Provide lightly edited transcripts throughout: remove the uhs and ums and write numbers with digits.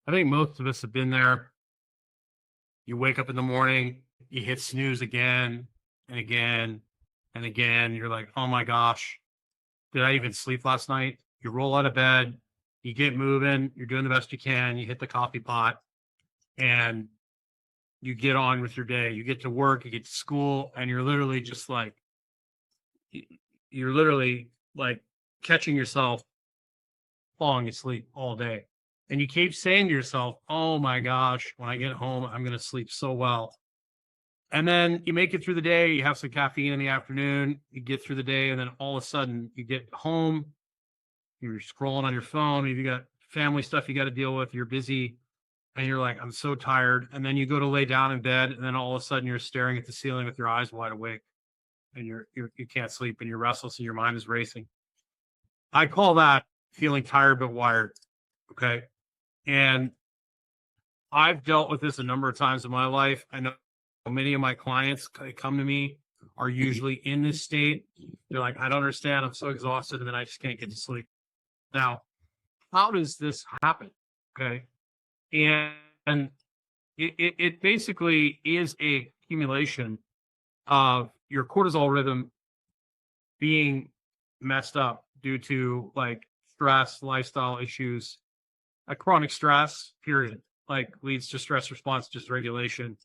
I think most of us have been there. You wake up in the morning, you hit snooze again and again and again. You're like, oh my gosh, did I even sleep last night? You roll out of bed, you get moving, you're doing the best you can, you hit the coffee pot, and you get on with your day. You get to work, you get to school, and you're literally just like, you're literally like catching yourself falling asleep all day. And you keep saying to yourself, oh my gosh, when I get home, I'm going to sleep so well. And then you make it through the day, you have some caffeine in the afternoon, you get through the day, and then all of a sudden you get home, you're scrolling on your phone, maybe you got family stuff you got to deal with, you're busy, and you're like, I'm so tired. And then you go to lay down in bed, and then all of a sudden you're staring at the ceiling with your eyes wide awake, and you can't sleep, and you're restless, and your mind is racing. I call that feeling tired but wired. Okay. And I've dealt with this a number of times in my life. I know many of my clients come to me are usually in this state. They're like, I don't understand. I'm so exhausted, and then I just can't get to sleep. Now, how does this happen? Okay. And it basically is a accumulation of your cortisol rhythm being messed up due to like stress, lifestyle issues, a chronic stress, period, like leads to stress response dysregulation,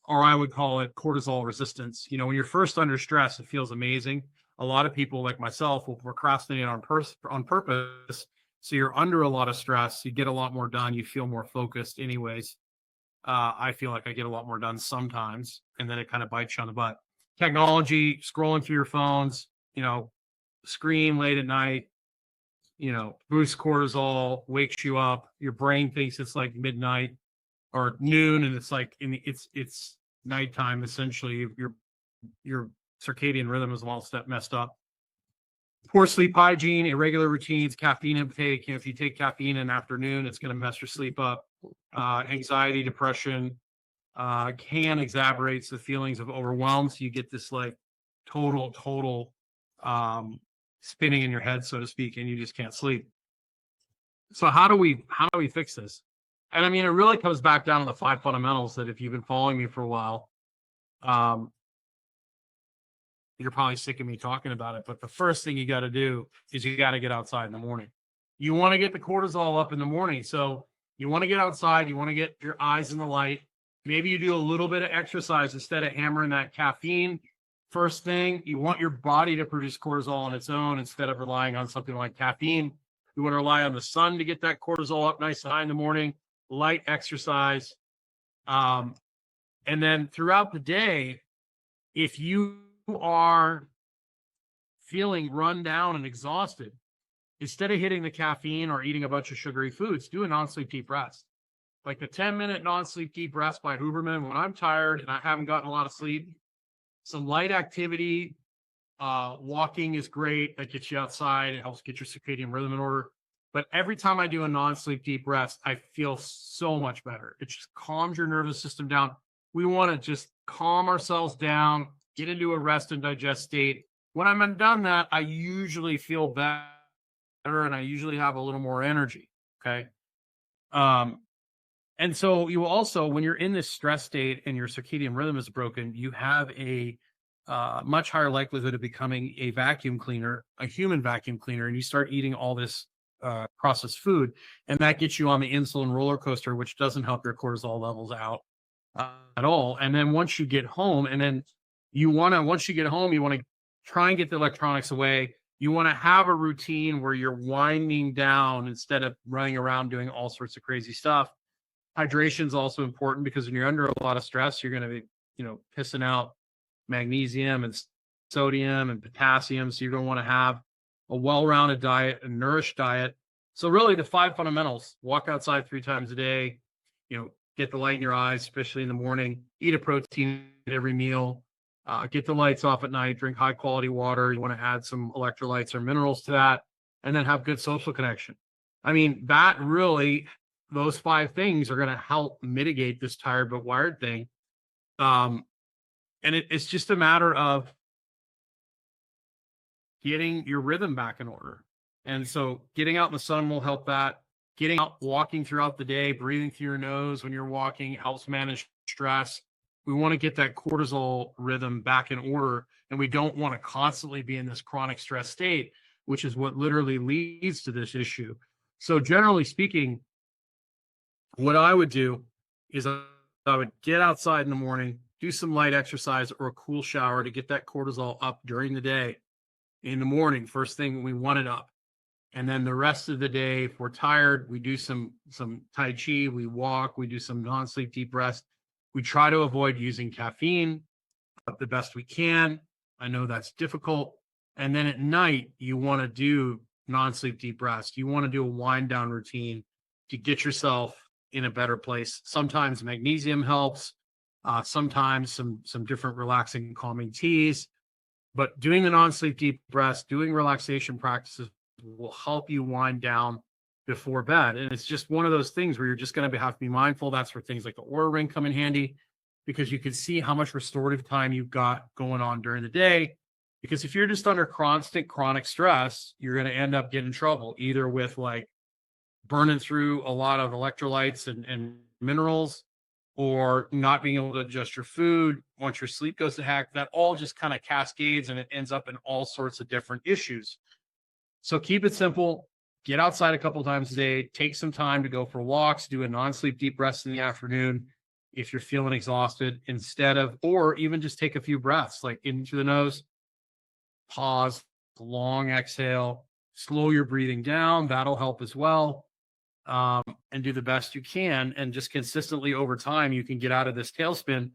or I would call it cortisol resistance. You know, when you're first under stress, it feels amazing. A lot of people like myself will procrastinate on purpose. So you're under a lot of stress, you get a lot more done, you feel more focused anyways. I feel like I get a lot more done sometimes, and then it kind of bites you on the butt. Technology, scrolling through your phones, you know, screen late at night, you know, boosts cortisol, wakes you up. Your brain thinks it's like midnight or noon, and it's like it's nighttime essentially. Your circadian rhythm is all messed up. Poor sleep hygiene, irregular routines, caffeine intake. You know, if you take caffeine in the afternoon, it's going to mess your sleep up. Anxiety, depression can exacerbate the feelings of overwhelm. So you get this like total spinning in your head, so to speak, and you just can't sleep. So how do we fix this? And I mean, it really comes back down to the 5 fundamentals that if you've been following me for a while, you're probably sick of me talking about it. But the first thing you got to do is you got to get outside in the morning. You want to get the cortisol up in the morning. So you want to get outside. You want to get your eyes in the light. Maybe you do a little bit of exercise instead of hammering that caffeine. First thing, you want your body to produce cortisol on its own instead of relying on something like caffeine. You want to rely on the sun to get that cortisol up nice and high in the morning, light exercise. And then throughout the day, if you are feeling run down and exhausted, instead of hitting the caffeine or eating a bunch of sugary foods, do a non-sleep deep rest. Like the 10-minute non-sleep deep rest by Huberman. When I'm tired and I haven't gotten a lot of sleep, some light activity, walking is great. That gets you outside. It helps get your circadian rhythm in order. But every time I do a non-sleep deep rest, I feel so much better. It just calms your nervous system down. We want to just calm ourselves down, get into a rest and digest state. When I'm done that, I usually feel better and I usually have a little more energy. Okay. And so you also, when you're in this stress state and your circadian rhythm is broken, you have a much higher likelihood of becoming a vacuum cleaner, a human vacuum cleaner, and you start eating all this processed food, and that gets you on the insulin roller coaster, which doesn't help your cortisol levels out at all. And then once you get home, once you get home, you want to try and get the electronics away. You want to have a routine where you're winding down instead of running around doing all sorts of crazy stuff. Hydration is also important because when you're under a lot of stress, you're going to be, pissing out magnesium and sodium and potassium. So you're going to want to have a well-rounded diet, a nourished diet. So really the 5 fundamentals: walk outside 3 times a day, get the light in your eyes, especially in the morning, eat a protein at every meal, get the lights off at night, drink high quality water. You want to add some electrolytes or minerals to that, and then have good social connection. I mean, those 5 things are going to help mitigate this tired but wired thing. And it's just a matter of getting your rhythm back in order. And so getting out in the sun will help that. getting out, walking throughout the day, breathing through your nose when you're walking helps manage stress. We want to get that cortisol rhythm back in order, and we don't want to constantly be in this chronic stress state, which is what literally leads to this issue. So generally speaking, what I would do is I would get outside in the morning, do some light exercise or a cool shower to get that cortisol up during the day. In the morning, first thing we want it up. And then the rest of the day, if we're tired, we do some Tai Chi, we walk, we do some non-sleep deep rest. We try to avoid using caffeine the best we can. I know that's difficult. And then at night, you want to do non-sleep deep rest. You want to do a wind down routine to get yourself in a better place. Sometimes magnesium helps. Sometimes some different relaxing, calming teas. But doing the non-sleep deep rest, doing relaxation practices will help you wind down before bed. And it's just one of those things where you're just going to have to be mindful. That's where things like the Oura Ring come in handy, because you can see how much restorative time you've got going on during the day. Because if you're just under constant chronic stress, you're going to end up getting in trouble, either with like burning through a lot of electrolytes and minerals, or not being able to adjust your food. Once your sleep goes to heck, that all just kind of cascades and it ends up in all sorts of different issues. So keep it simple. Get outside a couple times a day. Take some time to go for walks. Do a non-sleep deep rest in the afternoon if you're feeling exhausted, instead of, or even just take a few breaths, like in through the nose, pause, long exhale, slow your breathing down. That'll help as well. And do the best you can. And just consistently over time, you can get out of this tailspin.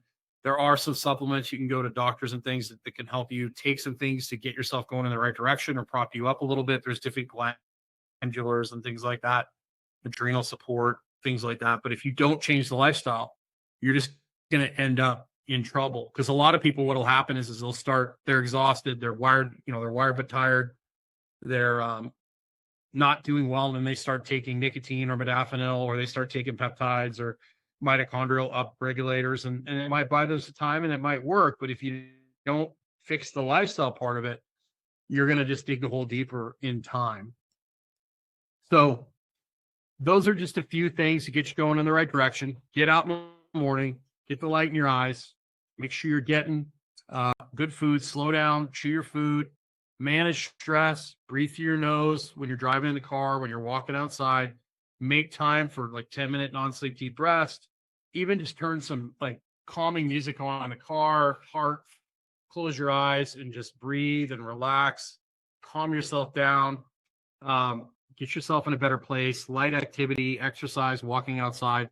There are some supplements. You can go to doctors and things that can help you take some things to get yourself going in the right direction or prop you up a little bit. There's different glandulars and things like that, adrenal support, things like that. But if you don't change the lifestyle, you're just going to end up in trouble. Because a lot of people, what'll happen is they're exhausted, they're wired but tired, they're not doing well, and then they start taking nicotine or modafinil, or they start taking peptides or mitochondrial upregulators, and it might buy those time and it might work. But if you don't fix the lifestyle part of it, you're going to just dig a hole deeper in time. So those are just a few things to get you going in the right direction. Get out in the morning, get the light in your eyes, make sure you're getting good food, slow down, chew your food, manage stress, breathe through your nose when you're driving in the car, when you're walking outside, make time for like 10-minute non-sleep deep rest, even just turn some like calming music on in the car, close your eyes and just breathe and relax, calm yourself down, get yourself in a better place. Light activity, exercise, walking outside,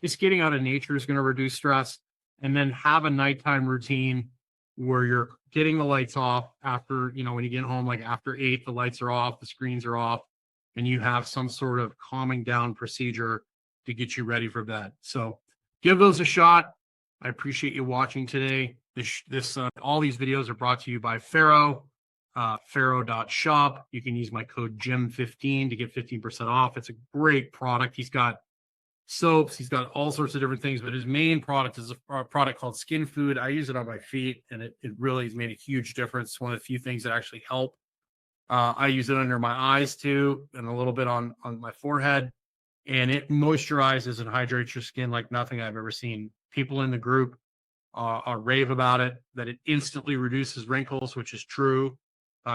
just getting out of nature is going to reduce stress. And then have a nighttime routine where you're getting the lights off after, when you get home, like after 8, the lights are off, the screens are off, and you have some sort of calming down procedure to get you ready for bed. So give those a shot. I appreciate you watching today. All these videos are brought to you by Pharaoh, pharaoh.shop. You can use my code GYM15 to get 15% off. It's a great product. He's got soaps, he's got all sorts of different things, but his main product is a product called Skin Food. I use it on my feet, and it really has made a huge difference. It's one of the few things that actually help. I use it under my eyes too, and a little bit on my forehead, and it moisturizes and hydrates your skin like nothing I've ever seen. People in the group rave about it, that it instantly reduces wrinkles, which is true,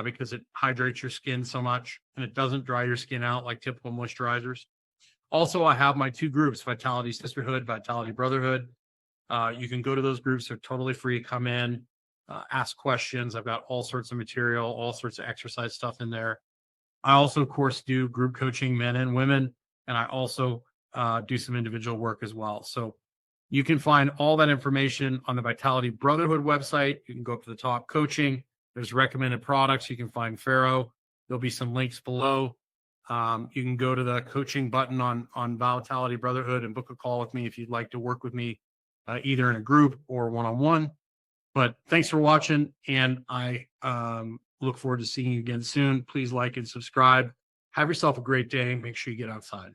because it hydrates your skin so much, and it doesn't dry your skin out like typical moisturizers. Also, I have my 2 groups, Vitality Sisterhood, Vitality Brotherhood. You can go to those groups. They're totally free. Come in, ask questions. I've got all sorts of material, all sorts of exercise stuff in there. I also, of course, do group coaching, men and women, and I also do some individual work as well. So you can find all that information on the Vitality Brotherhood website. You can go up to the top, coaching. There's recommended products. You can find Pharaoh. There'll be some links below. You can go to the coaching button on Vitality Brotherhood and book a call with me if you'd like to work with me, either in a group or one-on-one. But thanks for watching, and I look forward to seeing you again soon. Please like and subscribe. Have yourself a great day. Make sure you get outside.